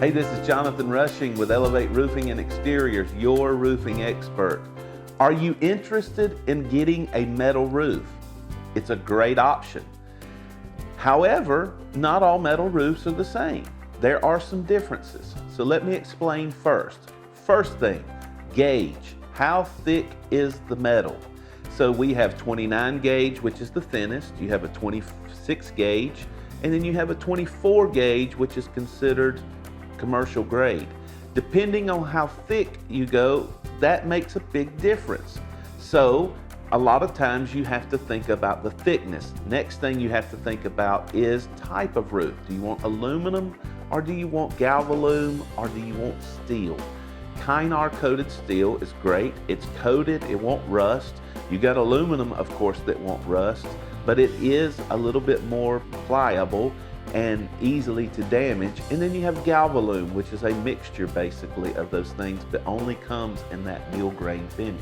Hey, this is Jonathan Rushing with Elevate Roofing and Exteriors, your roofing expert. Are you interested in getting a metal roof? It's a great option. However, not all metal roofs are the same. There are some differences. So let me explain first. First thing, gauge. How thick is the metal? So we have 29 gauge, which is the thinnest. You have a 26 gauge, and then you have a 24 gauge, which is considered commercial grade. Depending on how thick you go, that makes a big difference. So a lot of times you have to think about the thickness. Next thing you have to think about is type of roof. Do you want aluminum, or do you want Galvalume, or do you want steel? Kynar coated steel is great. It's coated, it won't rust. You got aluminum, of course, that won't rust, but it is a little bit more pliable and easily to damage. And then you have Galvalume, which is a mixture basically of those things, but only comes in that mill grain finish.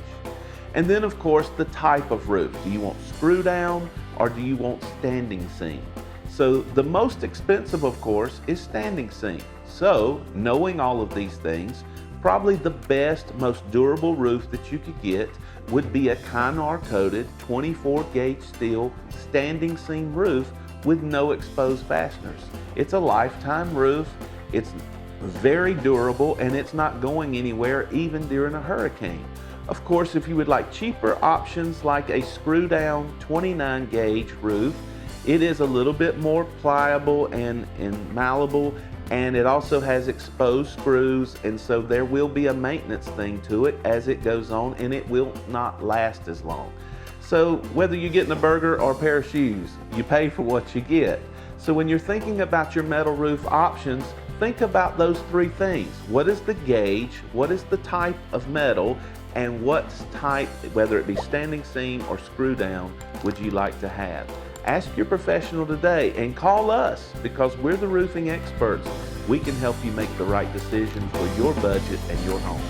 And then of course the type of roof. Do you want screw down, or do you want standing seam? So the most expensive, of course, is standing seam. So knowing all of these things, probably the best, most durable roof that you could get would be a Kynar coated 24 gauge steel standing seam roof with no exposed fasteners. It's a lifetime roof, it's very durable, and it's not going anywhere even during a hurricane. Of course, if you would like cheaper options like a screw down 29 gauge roof, it is a little bit more pliable and malleable, and it also has exposed screws, and so there will be a maintenance thing to it as it goes on, and it will not last as long. So whether you're getting a burger or a pair of shoes, you pay for what you get. So when you're thinking about your metal roof options, think about those three things. What is the gauge? What is the type of metal? And what type, whether it be standing seam or screw down, would you like to have? Ask your professional today and call us, because we're the roofing experts. We can help you make the right decision for your budget and your home.